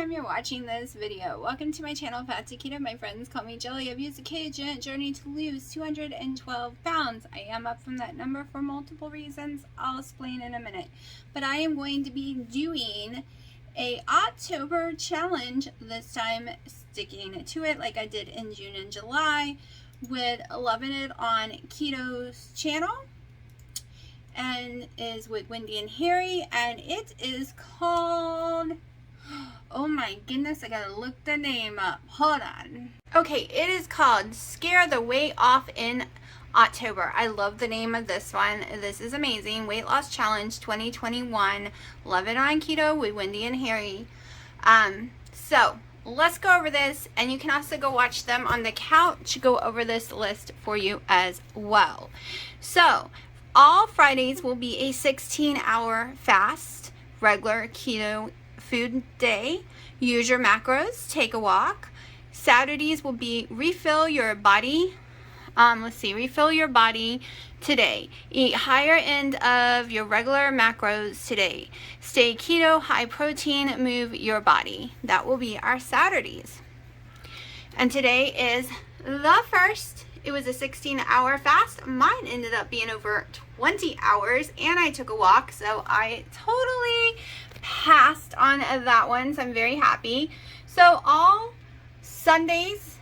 time you're watching this video. Welcome to my channel, Fat to Keto. My friends call me Jelly. I've used a ketogenic journey to lose 212 pounds. I am up from that number for multiple reasons. I'll explain in a minute. But I am going to be doing a October challenge this time, sticking to it like I did in June and July with Loving It On Keto's channel, and is with Wendy and Harry, and it is called, oh my goodness, I gotta look the name up, hold on. Okay, it is called Scare the Weight Off in October. I love the name of this one. This is amazing. Weight Loss Challenge 2021, Love It On Keto with Wendy and Harry. So let's go over this, and you can also go watch them on the couch, go over this list for you as well. So all Fridays will be a 16-hour fast, regular keto food day. Use your macros, take a walk. Saturdays will be refill your body. Refill your body today. Eat higher end of your regular macros today. Stay keto, high protein, move your body. That will be our Saturdays. And today is the first. It was a 16-hour fast. Mine ended up being over 20 hours, and I took a walk, so I totally passed on that one, so I'm very happy. So all Sundays,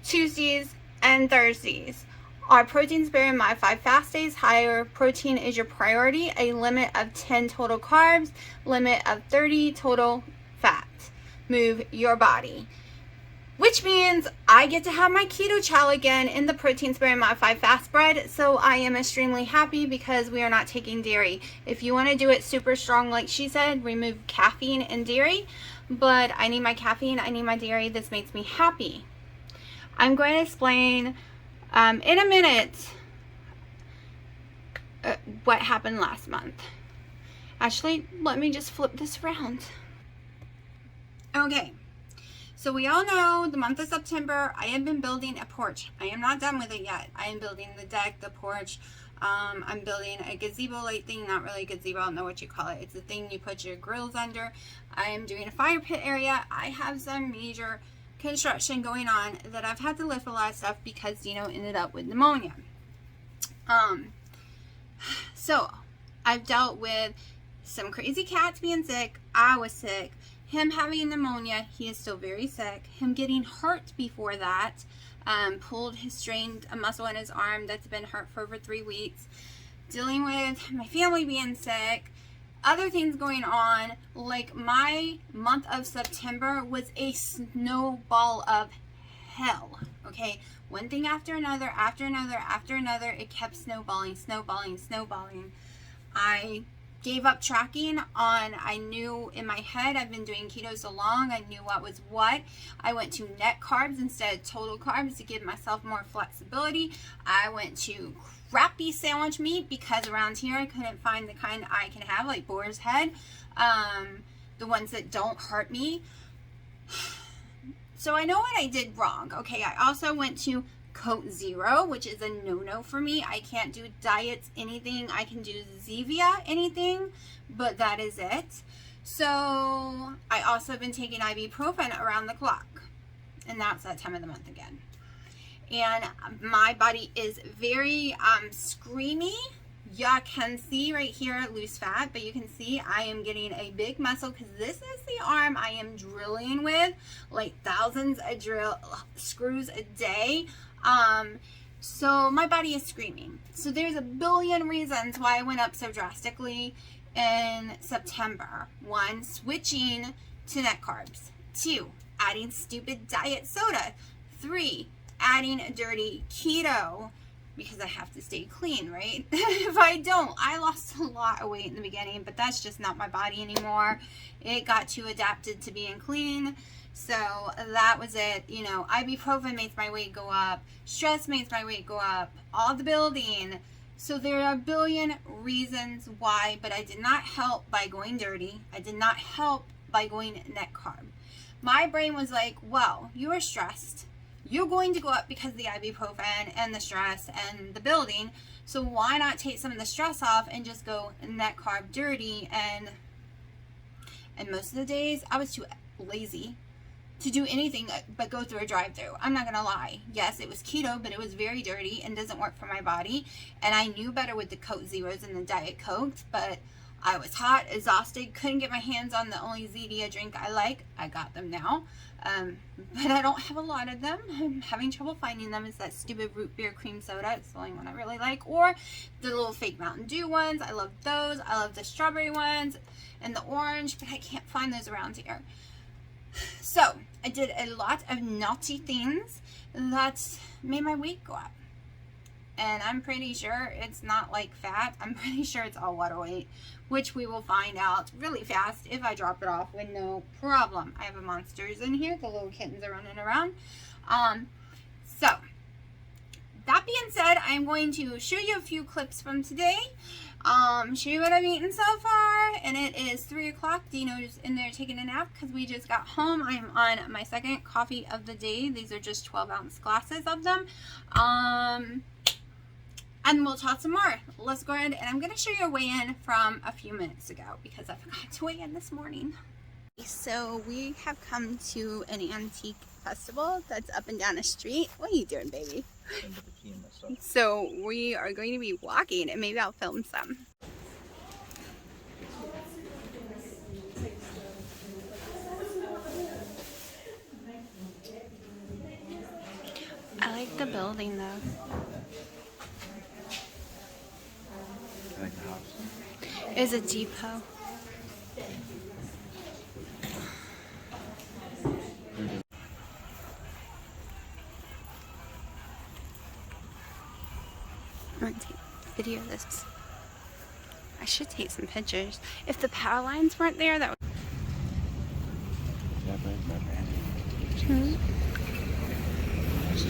Tuesdays, and Thursdays are protein sparing modified fast days. Higher protein is your priority. A limit of 10 total carbs, limit of 30 total fat. Move your body. Which means I get to have my keto chow again in the protein sparing modified fast bread. So I am extremely happy because we are not taking dairy. If you want to do it super strong, like she said, remove caffeine and dairy. But I need my caffeine, I need my dairy. This makes me happy. I'm going to explain in a minute what happened last month. Actually, let me just flip this around. Okay. So we all know the month of September, I have been building a porch. I am not done with it yet. I am building the deck, the porch. I'm building a gazebo-like thing, not really a gazebo, I don't know what you call it. It's the thing you put your grills under. I am doing a fire pit area. I have some major construction going on that I've had to lift a lot of stuff because Dino ended up with pneumonia. So I've dealt with some crazy cats being sick. I was sick. Him having pneumonia, he is still very sick. Him getting hurt before that, strained a muscle in his arm that's been hurt for over 3 weeks. Dealing with my family being sick. Other things going on, like my month of September was a snowball of hell, okay? One thing after another, after another, after another, it kept snowballing. I gave up tracking on, I knew in my head, I've been doing keto so long, I knew what was what. I went to net carbs instead of total carbs to give myself more flexibility. I went to crappy sandwich meat because around here I couldn't find the kind I can have, like boar's head, the ones that don't hurt me. So I know what I did wrong. Okay, I also went to Coke Zero, which is a no-no for me. I can't do diets, anything. I can do Zevia, anything, but that is it. So I also have been taking ibuprofen around the clock, and that's that time of the month again. And my body is very screamy. You can see right here loose fat, but you can see I am getting a big muscle because this is the arm I am drilling with, like thousands of screws a day. So my body is screaming. So there's a billion reasons why I went up so drastically in September. 1, switching to net carbs. 2, adding stupid diet soda. 3, adding dirty keto because I have to stay clean, right? If I don't, I lost a lot of weight in the beginning, but that's just not my body anymore. It got too adapted to being clean. So that was it. You know, ibuprofen makes my weight go up. Stress makes my weight go up. All the building. So there are a billion reasons why, but I did not help by going dirty. I did not help by going net carb. My brain was like, well, you are stressed. You're going to go up because of the ibuprofen and the stress and the building. So why not take some of the stress off and just go net carb dirty? And most of the days I was too lazy to do anything but go through a drive-through. I'm not gonna lie. Yes, it was keto, but it was very dirty and doesn't work for my body. And I knew better with the Coke Zeros and the Diet Cokes, but I was hot, exhausted, couldn't get my hands on the only Zedia drink I like. I got them now, but I don't have a lot of them. I'm having trouble finding them. It's that stupid root beer cream soda. It's the only one I really like. Or the little fake Mountain Dew ones. I love those. I love the strawberry ones and the orange, but I can't find those around here. So I did a lot of naughty things that made my weight go up. And I'm pretty sure it's not like fat. I'm pretty sure it's all water weight, which we will find out really fast if I drop it off with no problem. I have a monsters in here. The little kittens are running around. So that being said, I'm going to show you a few clips from today. Show you what I've eaten so far, and it is 3 o'clock. Dino's in there taking a nap because we just got home. I am on my second coffee of the day. These are just 12-ounce glasses of them. And we'll talk some more. Let's go ahead, and I'm going to show you a weigh-in from a few minutes ago because I forgot to weigh in this morning. So we have come to an antique festival that's up and down the street. What are you doing, baby? So we are going to be walking, and maybe I'll film some. I like the building though. I like the house. It's a depot. I'm gonna take video of this. I should take some pictures. If the power lines weren't there, that would. Is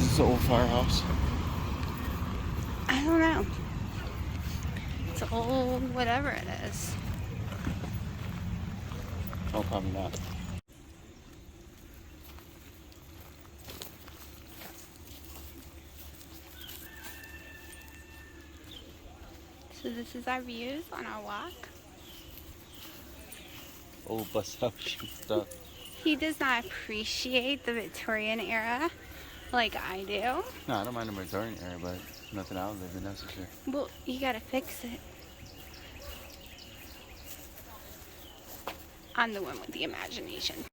this an old firehouse? I don't know. It's old, whatever it is. Oh, probably not. So this is our views on our walk. Old bus house stuff. He does not appreciate the Victorian era like I do. No, I don't mind the Victorian era, but nothing out of it necessary. Well, you gotta fix it. I'm the one with the imagination.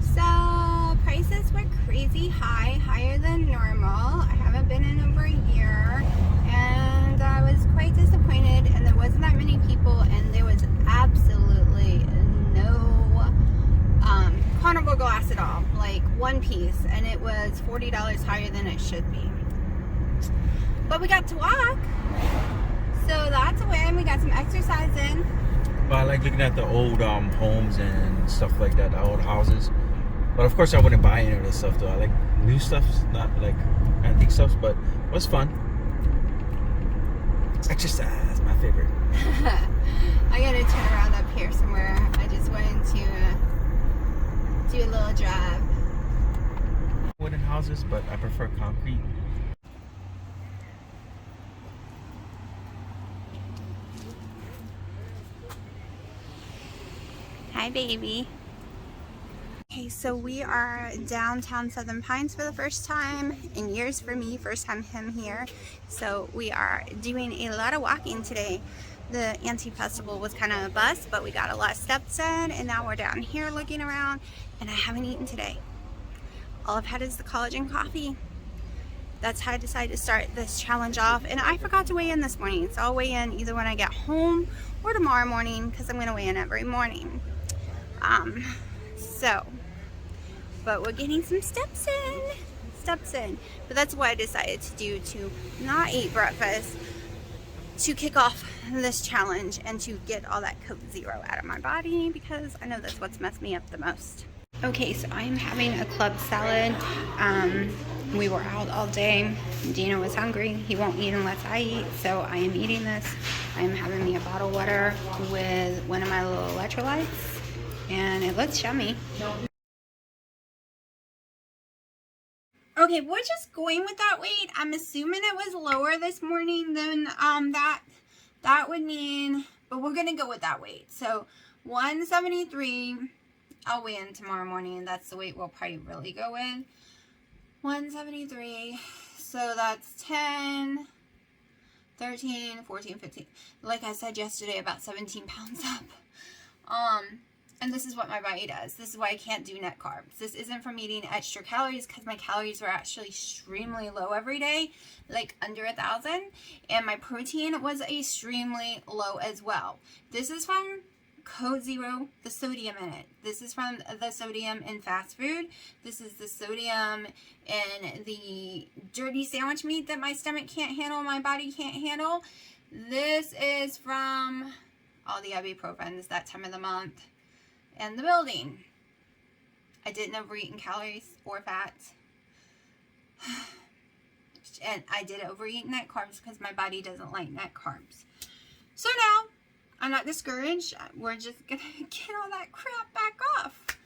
So, prices were crazy high, higher than normal. I haven't been in over a year, and I was quite disappointed, and there wasn't that many people, and there was absolutely no carnival glass at all, like one piece, and it was $40 higher than it should be. But we got to walk, so that's a win. We got some exercise in. But I like looking at the old homes and stuff like that, the old houses. But of course I wouldn't buy any of this stuff though. I like new stuff, not like antique stuff, but it was fun. Exercise, my favorite. I gotta turn around up here somewhere. I just wanted to do a little drive. Wooden houses, but I prefer concrete. Hi, baby. Okay, so we are downtown Southern Pines for the first time in years for me, first time him here. So we are doing a lot of walking today. The antique festival was kind of a bust, but we got a lot of steps in, and now we're down here looking around, and I haven't eaten today. All I've had is the collagen coffee. That's how I decided to start this challenge off, and I forgot to weigh in this morning, so I'll weigh in either when I get home or tomorrow morning, because I'm going to weigh in every morning. But we're getting some steps in. But that's what I decided to do, to not eat breakfast, to kick off this challenge and to get all that Coke Zero out of my body, because I know that's what's messed me up the most. Okay, so I'm having a club salad. We were out all day. Dino was hungry. He won't eat unless I eat, so I am eating this. I am having me a bottled water with one of my little electrolytes, and it looks yummy. Okay, we're just going with that weight. I'm assuming it was lower this morning than that would mean, but we're gonna go with that weight. So 173. I'll weigh in tomorrow morning, and that's the weight we'll probably really go with. 173. So that's 10, 13, 14, 15. Like I said yesterday, about 17 pounds up. And this is what my body does. This is why I can't do net carbs. This isn't from eating extra calories, because my calories are actually extremely low every day, like under 1,000. And my protein was extremely low as well. This is from Code Zero, the sodium in it. This is from the sodium in fast food. This is the sodium in the dirty sandwich meat that my stomach can't handle, my body can't handle. This is from all the ibuprofens that time of the month. And the building. I didn't overeat in calories or fat. And I did overeat net carbs because my body doesn't like net carbs. So now, I'm not discouraged. We're just going to get all that crap back off.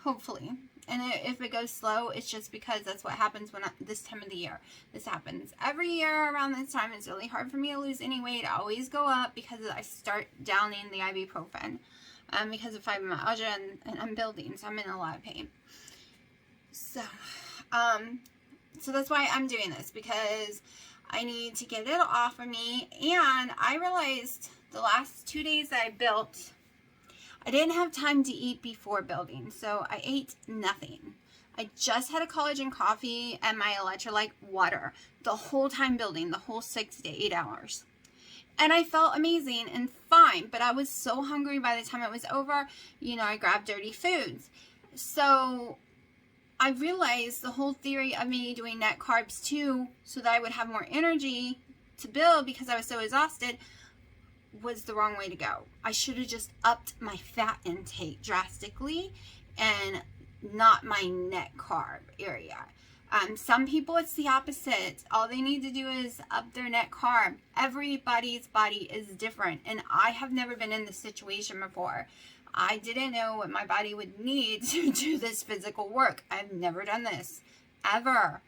Hopefully. And if it goes slow, it's just because that's what happens this time of the year. This happens every year around this time. It's really hard for me to lose any weight. I always go up because I start downing the ibuprofen. Because of fibromyalgia and I'm building, so I'm in a lot of pain. So that's why I'm doing this, because I need to get it off of me. And I realized the last 2 days that I built, I didn't have time to eat before building, so I ate nothing. I just had a collagen coffee and my electrolyte water the whole time building, the whole 6 to 8 hours. And I felt amazing and fine, but I was so hungry by the time it was over. I grabbed dirty foods. So I realized the whole theory of me doing net carbs too, so that I would have more energy to build because I was so exhausted, was the wrong way to go. I should have just upped my fat intake drastically and not my net carb area. Some people, it's the opposite. All they need to do is up their net carb. Everybody's body is different, and I have never been in this situation before. I didn't know what my body would need to do this physical work. I've never done this, ever,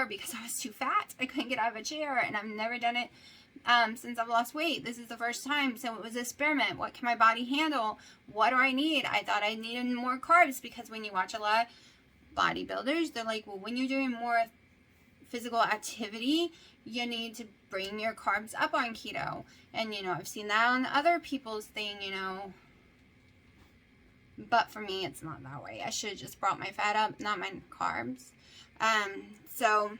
because I was too fat. I couldn't get out of a chair, and I've never done it since I've lost weight. This is the first time, so it was an experiment. What can my body handle? What do I need? I thought I needed more carbs, because when you watch a lot of bodybuilders, they're like, well, when you're doing more physical activity, you need to bring your carbs up on keto. And I've seen that on other people's thing, but for me, it's not that way. I should have just brought my fat up, not my carbs. So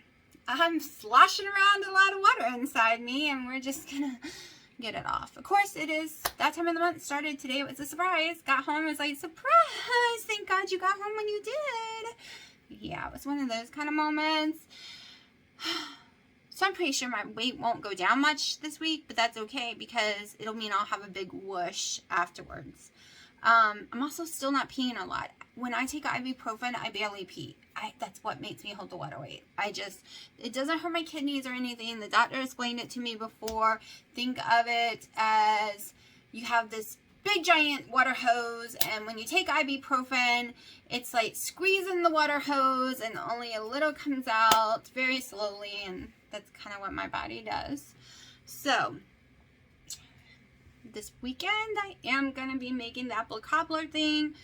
I'm sloshing around a lot of water inside me, and we're just gonna get it off. Of course, it is that time of the month. Started today. It was a surprise. Got home, was like, surprise, thank God you got home when you did. Yeah, it was one of those kind of moments. So I'm pretty sure my weight won't go down much this week, but that's okay, because it'll mean I'll have a big whoosh afterwards. I'm also still not peeing a lot. When I take ibuprofen, I barely pee. That's what makes me hold the water weight. It doesn't hurt my kidneys or anything. The doctor explained it to me before. Think of it as you have this big giant water hose, and when you take ibuprofen, it's like squeezing the water hose, and only a little comes out very slowly, and that's kind of what my body does. So this weekend I am going to be making the apple cobbler thing.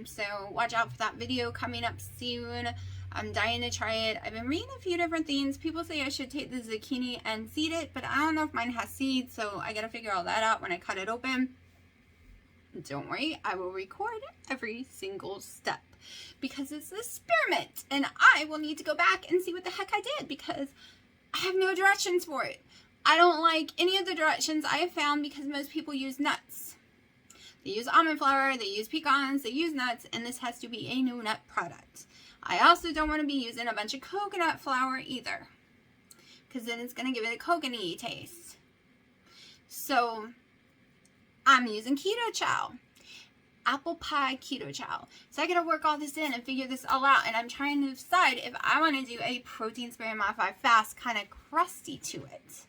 So watch out for that video coming up soon. I'm dying to try it. I've been reading a few different things. People say I should take the zucchini and seed it, but I don't know if mine has seeds, so I got to figure all that out when I cut it open. Don't worry, I will record every single step, because it's an experiment, and I will need to go back and see what the heck I did, because I have no directions for it. I don't like any of the directions I have found, because most people use nuts. They use almond flour, they use pecans, they use nuts, and this has to be a no nut product. I also don't want to be using a bunch of coconut flour either, because then it's going to give it a coconut-y taste. So I'm using keto chow, apple pie keto chow. So I got to work all this in and figure this all out, and I'm trying to decide if I want to do a protein sparing modified fast, kind of crusty to it.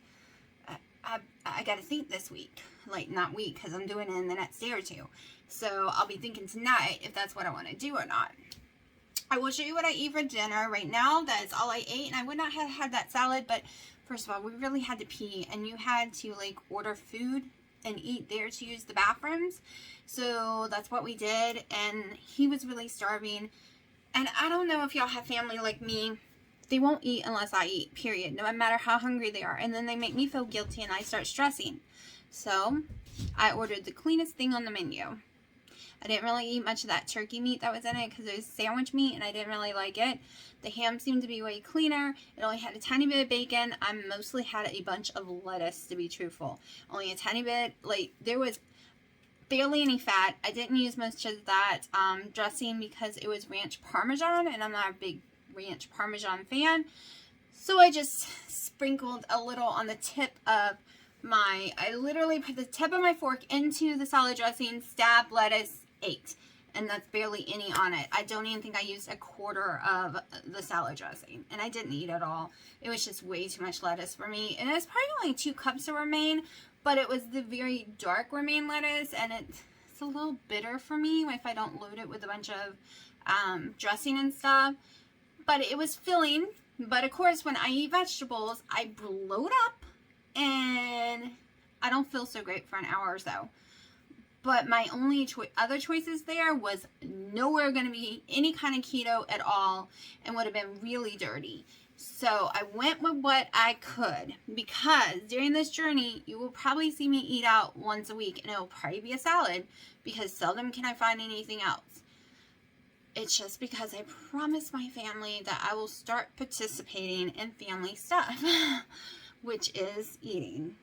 I got to think this week. Like, not week, because I'm doing it in the next day or two. So I'll be thinking tonight if that's what I want to do or not. I will show you what I eat for dinner right now. That is all I ate, and I would not have had that salad, but first of all, we really had to pee, and you had to like order food and eat there to use the bathrooms. So that's what we did, and he was really starving. And I don't know if y'all have family like me. They won't eat unless I eat, period, no matter how hungry they are. And then they make me feel guilty, and I start stressing. So I ordered the cleanest thing on the menu. I didn't really eat much of that turkey meat that was in it because it was sandwich meat and I didn't really like it. The ham seemed to be way cleaner. It only had a tiny bit of bacon. I mostly had a bunch of lettuce, to be truthful. Only a tiny bit. Like, there was barely any fat. I didn't use much of that dressing because it was ranch parmesan, and I'm not a big ranch parmesan fan. So I just sprinkled a little on the tip of I literally put the tip of my fork into the salad dressing, stab lettuce, ate. And that's barely any on it. I don't even think I used a quarter of the salad dressing. And I didn't eat it all. It was just way too much lettuce for me. And it was probably only 2 cups of romaine, but it was the very dark romaine lettuce. And it's a little bitter for me if I don't load it with a bunch of dressing and stuff. But it was filling. But of course, when I eat vegetables, I bloat up. And I don't feel so great for an hour or so. But my only other choices there was nowhere going to be any kind of keto at all and would have been really dirty. So I went with what I could, because during this journey, you will probably see me eat out once a week, and it will probably be a salad because seldom can I find anything else. It's just because I promised my family that I will start participating in family stuff. Which is eating.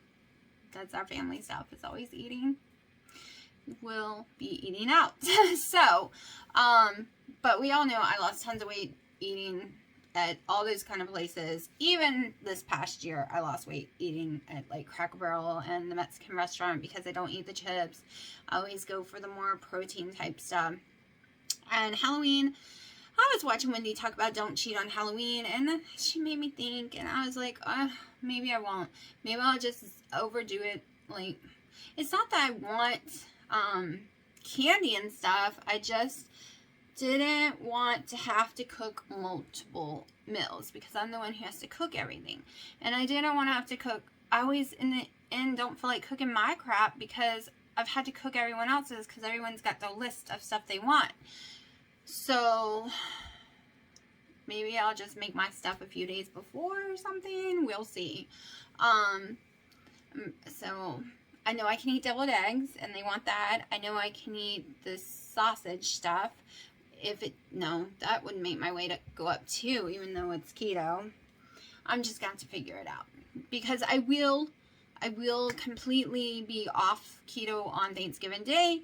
That's our family stuff. It's always eating. We'll be eating out. So, but we all know I lost tons of weight eating at all those kind of places. Even this past year, I lost weight eating at like Cracker Barrel and the Mexican restaurant because I don't eat the chips. I always go for the more protein type stuff. And Halloween, I was watching Wendy talk about don't cheat on Halloween, and she made me think, and I was like, maybe I won't. Maybe I'll just overdo it. Like, it's not that I want candy and stuff. I just didn't want to have to cook multiple meals because I'm the one who has to cook everything. And I didn't want to have to cook. I always, in the end, don't feel like cooking my crap because I've had to cook everyone else's because everyone's got their list of stuff they want. So maybe I'll just make my stuff a few days before or something. We'll see. So I know I can eat deviled eggs and they want that. I know I can eat the sausage stuff. No, that wouldn't make my weight go up too, even though it's keto. I'm just going to have to figure it out because I will completely be off keto on Thanksgiving Day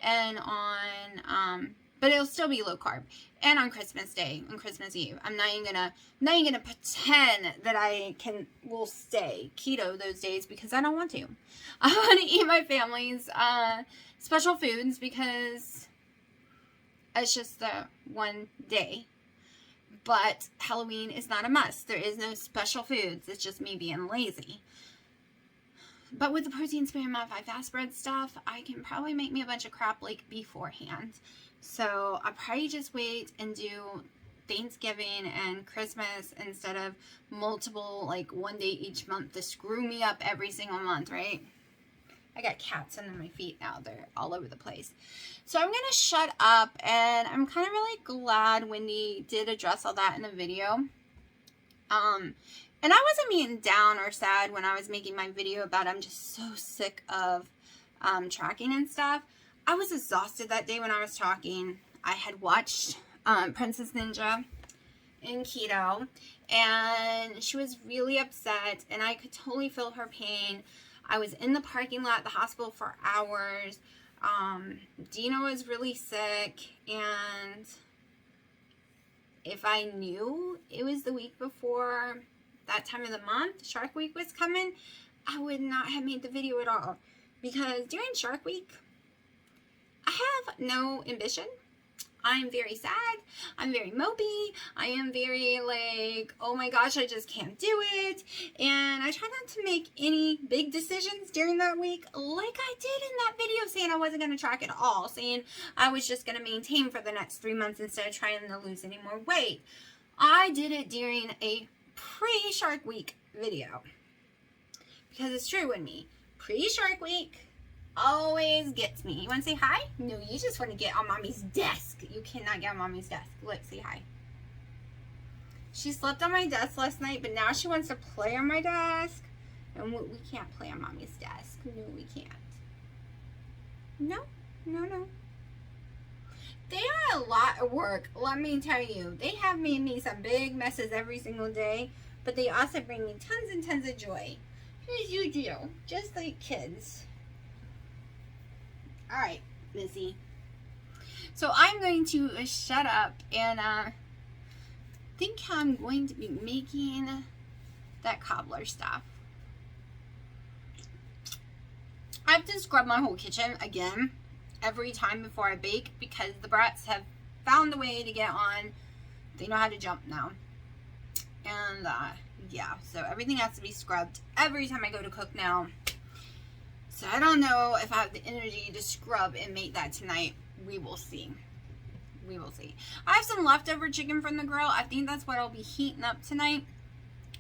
and on, but it'll still be low carb, and on Christmas Day, on Christmas Eve. I'm not even gonna pretend that will stay keto those days because I don't want to. I want to eat my family's special foods because it's just the one day. But Halloween is not a must. There is no special foods. It's just me being lazy. But with the protein spam modified fast bread stuff, I can probably make me a bunch of crap like beforehand. So I'll probably just wait and do Thanksgiving and Christmas instead of multiple, like one day each month to screw me up every single month, right? I got cats under my feet now. They're all over the place. So I'm going to shut up, and I'm kind of really glad Wendy did address all that in the video. And I wasn't being down or sad when I was making my video about I'm just so sick of tracking and stuff. I was exhausted that day when I was talking. I had watched Princess Ninja in keto, and she was really upset, and I could totally feel her pain. I was in the parking lot at the hospital for hours. Dino was really sick, and if I knew it was the week before that time of the month, Shark Week was coming, I would not have made the video at all. Because during Shark Week, I have no ambition. I'm very sad. I'm very mopey. I am very like, oh my gosh, I just can't do it. And I try not to make any big decisions during that week like I did in that video saying I wasn't going to track at all, saying I was just going to maintain for the next 3 months instead of trying to lose any more weight. I did it during a pre-Shark Week video because it's true with me. Pre-Shark Week always gets me. You want to say hi? No, you just want to get on mommy's desk. You cannot get on mommy's desk. Look, say hi. She slept on my desk last night, but now she wants to play on my desk. And we can't play on mommy's desk. No, we can't. No, no, no. They are a lot of work, let me tell you. They have made me some big messes every single day, but they also bring me tons and tons of joy. As you do, just like kids. Alright, Missy. So I'm going to shut up and think I'm going to be making that cobbler stuff. I have to scrub my whole kitchen again every time before I bake because the brats have found a way to get on. They know how to jump now. And yeah, so everything has to be scrubbed every time I go to cook now. So I don't know if I have the energy to scrub and make that tonight. We will see. We will see. I have some leftover chicken from the grill. I think that's what I'll be heating up tonight.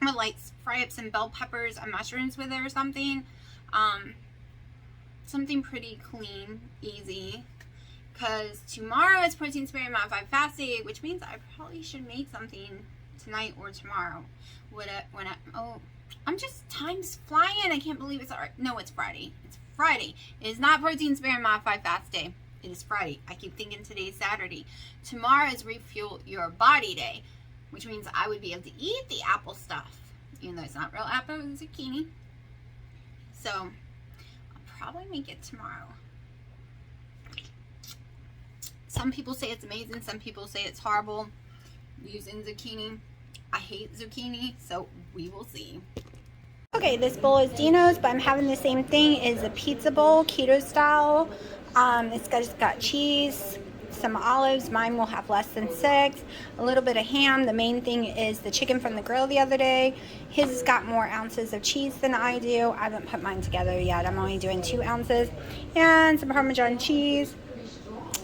I'm gonna like fry up some bell peppers and mushrooms with it or something. Something pretty clean, easy. Because tomorrow is protein sparing Mod 5 fast day, which means I probably should make something tonight or tomorrow. Oh, I'm just, time's flying. I can't believe it's no, it's Friday. It's Friday. It is not protein sparing Mod 5 fast day. It is Friday. I keep thinking today's Saturday. Tomorrow is refuel your body day, which means I would be able to eat the apple stuff, even though it's not real apple, it's zucchini. So I'll probably make it tomorrow. Some people say it's amazing. Some people say it's horrible using zucchini. I hate zucchini, so we will see. Okay, this bowl is Dino's, but I'm having the same thing. It's a pizza bowl, keto style. It's just got cheese, some olives. Mine will have less than 6. A little bit of ham. The main thing is the chicken from the grill the other day. His has got more ounces of cheese than I do. I haven't put mine together yet. I'm only doing 2 ounces. And some Parmesan cheese.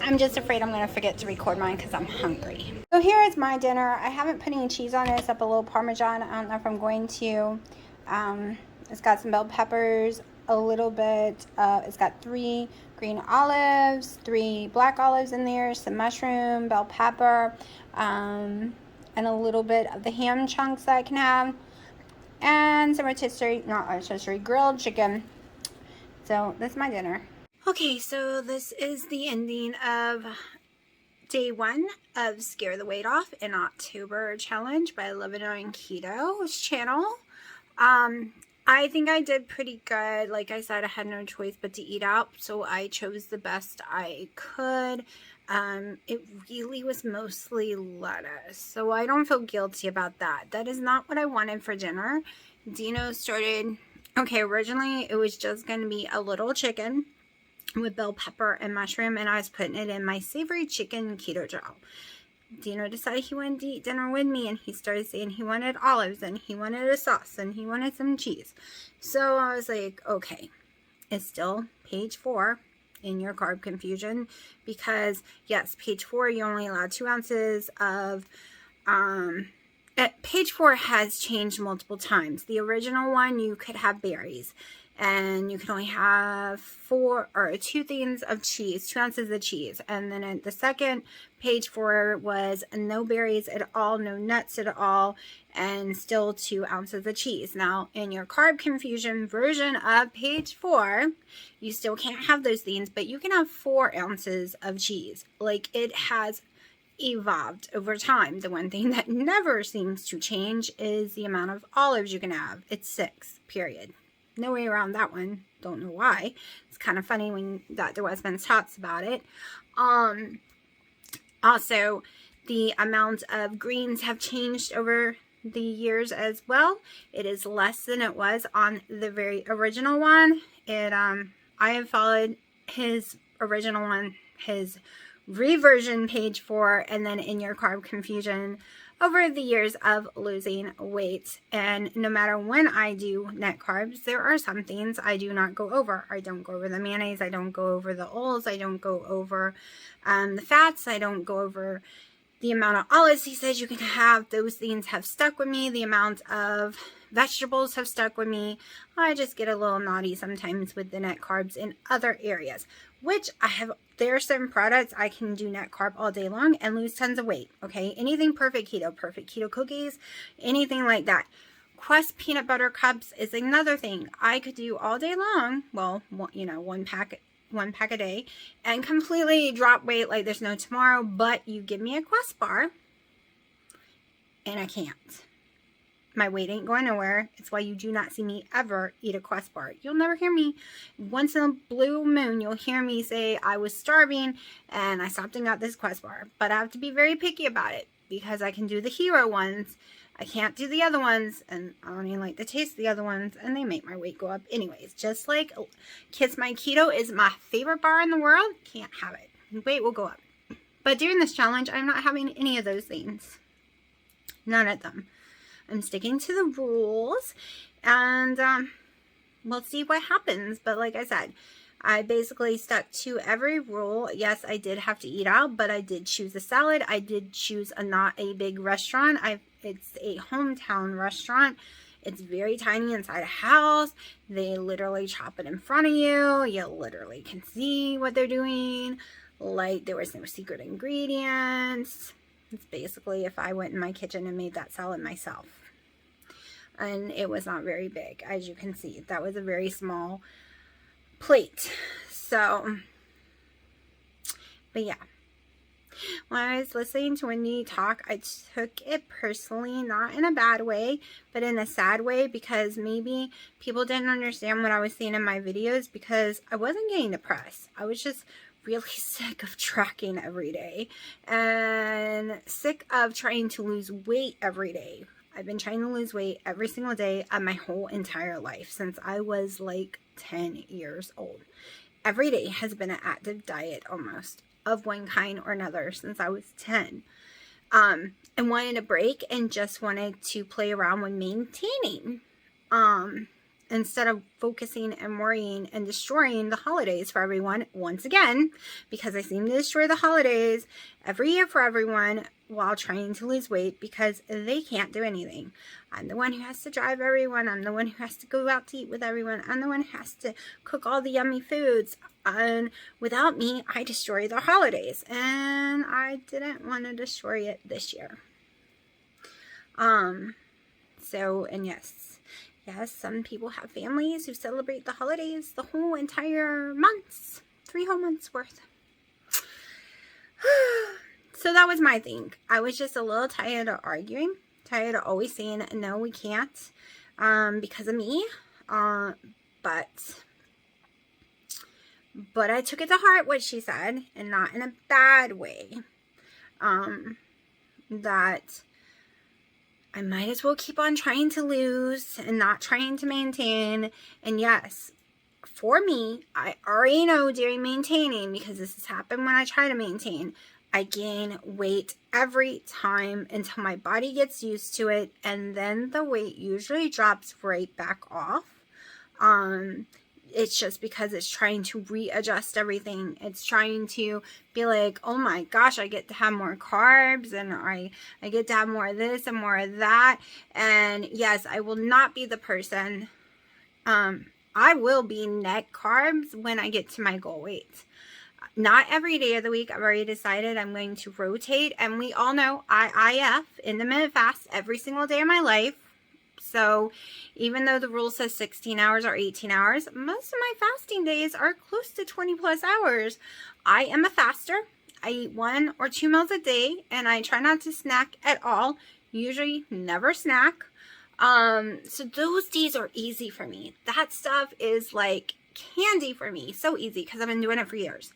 I'm just afraid I'm going to forget to record mine because I'm hungry. So here is my dinner. I haven't put any cheese on it except a little Parmesan. I don't know if I'm going to. It's got some bell peppers, a little bit. It's got 3 green olives, 3 black olives in there, some mushroom, bell pepper, and a little bit of the ham chunks that I can have, and some rotisserie grilled chicken. So that's my dinner. Okay, so this is the ending of day 1 of Scare the Weight Off in October challenge by Olivia On Keto's channel. I think I did pretty good. Like I said, I had no choice but to eat out, so I chose the best I could. It really was mostly lettuce, so I don't feel guilty about that. That is not what I wanted for dinner. Dino started, okay, originally it was just going to be a little chicken with bell pepper and mushroom, and I was putting it in my savory chicken keto gel. Dino decided he wanted to eat dinner with me, and he started saying he wanted olives, and he wanted a sauce, and he wanted some cheese. So I was like, okay, it's still page 4 in your carb confusion, because yes, page 4, you only allow 2 ounces of, page 4 has changed multiple times. The original one, you could have berries, and you can only have 2 things of cheese, 2 ounces of cheese. And then at the second, page 4 was no berries at all, no nuts at all, and still 2 ounces of cheese. Now, in your carb confusion version of page 4, you still can't have those things, but you can have 4 ounces of cheese. Like, it has evolved over time. The one thing that never seems to change is the amount of olives you can have. It's 6, period. No way around that one. Don't know why. It's kind of funny when that there was been talks about it. Also, the amount of greens have changed over the years as well. It is less than it was on the very original one. I have followed his original one, his reversion page for, and then in your carb confusion over the years of losing weight. And no matter when I do net carbs, there are some things I do not go over. I don't go over the mayonnaise. I don't go over the oils. I don't go over the fats. I don't go over the amount of olives he says you can have. Those things have stuck with me. The amount of vegetables have stuck with me. I just get a little naughty sometimes with the net carbs in other areas, which I have. There are certain products I can do net carb all day long and lose tons of weight. Okay, anything perfect keto cookies, anything like that. Quest peanut butter cups is another thing I could do all day long. Well, you know, one pack a day, and completely drop weight like there's no tomorrow. But you give me a Quest bar and I can't. My weight ain't going nowhere. It's why you do not see me ever eat a Quest bar. You'll never hear me. Once in a blue moon, you'll hear me say I was starving and I stopped and got this Quest bar. But I have to be very picky about it because I can do the hero ones. I can't do the other ones, and I don't even like the taste of the other ones, and they make my weight go up anyways. Just like Kiss My Keto is my favorite bar in the world. Can't have it. Weight will go up. But during this challenge, I'm not having any of those things. None of them. I'm sticking to the rules, and we'll see what happens. But like I said, I basically stuck to every rule. Yes, I did have to eat out, but I did choose a salad. I did choose not a big restaurant. It's a hometown restaurant. It's very tiny inside a house. They literally chop it in front of you. You literally can see what they're doing. Like, there was no secret ingredients. It's basically if I went in my kitchen and made that salad myself. And it was not very big, as you can see. That was a very small plate. So, but yeah. When I was listening to Wendy talk, I took it personally, not in a bad way, but in a sad way, because maybe people didn't understand what I was saying in my videos, because I wasn't getting depressed. I was just really sick of tracking every day and sick of trying to lose weight every day. I've been trying to lose weight every single day of my whole entire life since I was like 10 years old. Every day has been an active diet almost of one kind or another since I was 10. And wanted a break and just wanted to play around with maintaining. Instead of focusing and worrying and destroying the holidays for everyone once again, because I seem to destroy the holidays every year for everyone while trying to lose weight because they can't do anything. I'm the one who has to drive everyone. I'm the one who has to go out to eat with everyone. I'm the one who has to cook all the yummy foods. And without me, I destroy the holidays. And I didn't want to destroy it this year. And yes, some people have families who celebrate the holidays the whole entire months. 3 whole months worth. So that was my thing. I was just a little tired of arguing. Tired of always saying, no, we can't. Because of me. But I took it to heart what she said. And not in a bad way. That I might as well keep on trying to lose and not trying to maintain. And yes, for me, I already know during maintaining, because this has happened when I try to maintain, I gain weight every time until my body gets used to it. And then the weight usually drops right back off. It's just because it's trying to readjust everything. It's trying to be like, oh my gosh, I get to have more carbs and I get to have more of this and more of that. And yes, I will not be the person. I will be net carbs when I get to my goal weight. Not every day of the week. I've already decided I'm going to rotate. And we all know I IF, intermittent fast, every single day of my life. So even though the rule says 16 hours or 18 hours, most of my fasting days are close to 20 plus hours. I am a faster. I eat 1 or 2 meals a day, and I try not to snack at all. Usually never snack. So those days are easy for me. That stuff is like candy for me. So easy because I've been doing it for years.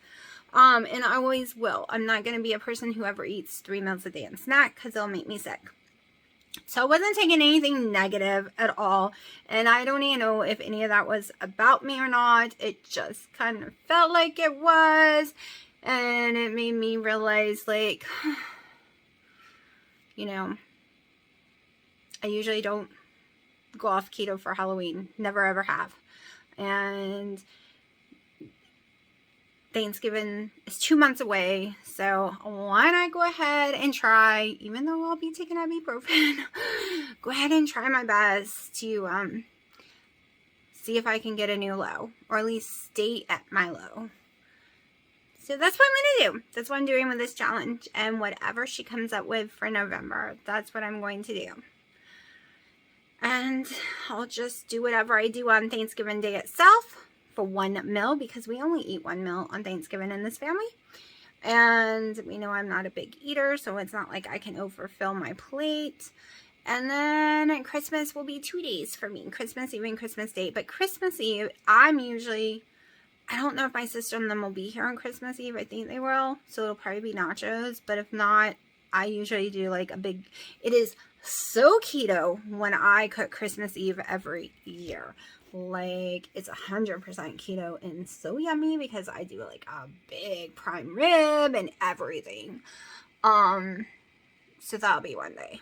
And I always will. I'm not going to be a person who ever eats 3 meals a day and snack because it'll make me sick. So I wasn't taking anything negative at all. And I don't even know if any of that was about me or not. It just kind of felt like it was. And it made me realize, like, you know, I usually don't go off keto for Halloween. Never ever have. And Thanksgiving is 2 months away, so why not go ahead and try, even though I'll be taking ibuprofen, go ahead and try my best to see if I can get a new low, or at least stay at my low. So that's what I'm going to do. That's what I'm doing with this challenge, and whatever she comes up with for November, that's what I'm going to do. And I'll just do whatever I do on Thanksgiving Day itself for 1 meal, because we only eat 1 meal on Thanksgiving in this family. And we know I'm not a big eater, so it's not like I can overfill my plate. And then Christmas will be 2 days for me, Christmas Eve and Christmas Day. But Christmas Eve, I don't know if my sister and them will be here on Christmas Eve. I think they will, so it'll probably be nachos. But if not, I usually do like a big, it is so keto when I cook Christmas Eve every year. Like, it's 100% keto and so yummy, because I do like a big prime rib and everything. So that'll be one day.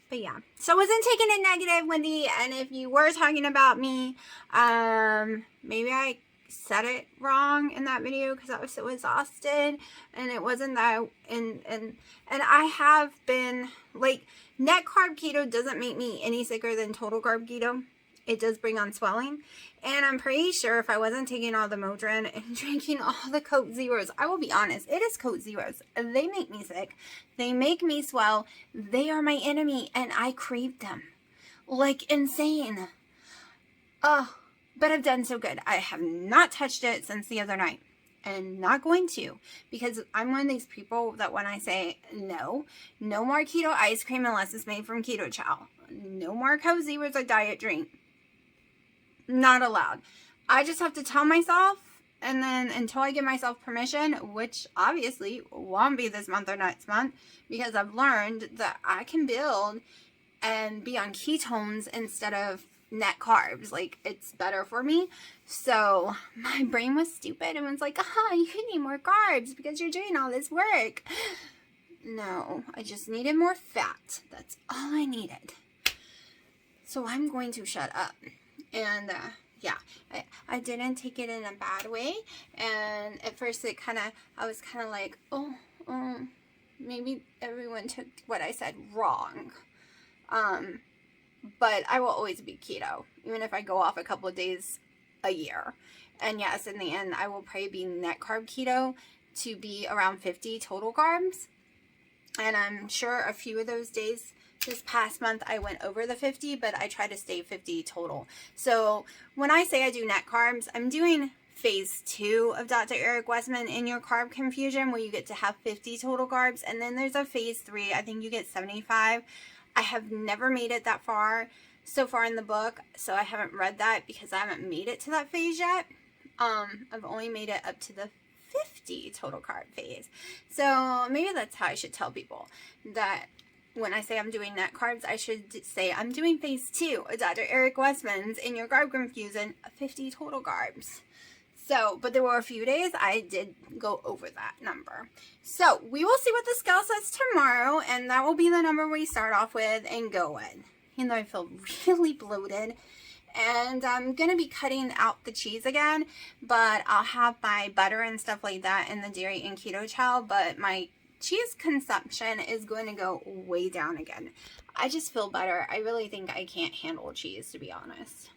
But yeah, so I wasn't taking it negative, Wendy. And if you were talking about me, maybe I said it wrong in that video because I was so exhausted, and it wasn't that. And I have been like, net carb keto doesn't make me any sicker than total carb keto. It does bring on swelling, and I'm pretty sure if I wasn't taking all the Motrin and drinking all the Coke Zeros, I will be honest, it is Coke Zeros. They make me sick. They make me swell. They are my enemy, and I crave them like insane. Oh, but I've done so good. I have not touched it since the other night, and not going to, because I'm one of these people that when I say no more keto ice cream unless it's made from keto chow, no more Coke Zeros a diet drink, not allowed. I just have to tell myself, and then until I give myself permission, which obviously won't be this month or next month, because I've learned that I can build and be on ketones instead of net carbs. Like, it's better for me. So my brain was stupid and was like, you need more carbs because you're doing all this work. No, I just needed more fat. That's all I needed. So I'm going to shut up. And yeah, I didn't take it in a bad way. And at first I was kind of like, oh, maybe everyone took what I said wrong. But I will always be keto, even if I go off a couple of days a year. And yes, in the end, I will probably be net carb keto to be around 50 total carbs. And I'm sure a few of those days this past month I went over the 50, but I try to stay 50 total. So when I say I do net carbs, I'm doing phase 2 of Dr. Eric Westman in your carb confusion, where you get to have 50 total carbs. And then there's a phase 3, I think you get 75. I have never made it that far so far in the book, so I haven't read that because I haven't made it to that phase yet. I've only made it up to the 50 total carb phase. So maybe that's how I should tell people, that when I say I'm doing net carbs, I should say I'm doing phase 2 of Dr. Eric Westman's in your carb confusion, 50 total carbs. So, but there were a few days I did go over that number. So we will see what the scale says tomorrow, and that will be the number we start off with and go with. Even though I feel really bloated. And I'm going to be cutting out the cheese again, but I'll have my butter and stuff like that in the dairy and keto chow, but my cheese consumption is going to go way down again. I just feel better. I really think I can't handle cheese, to be honest.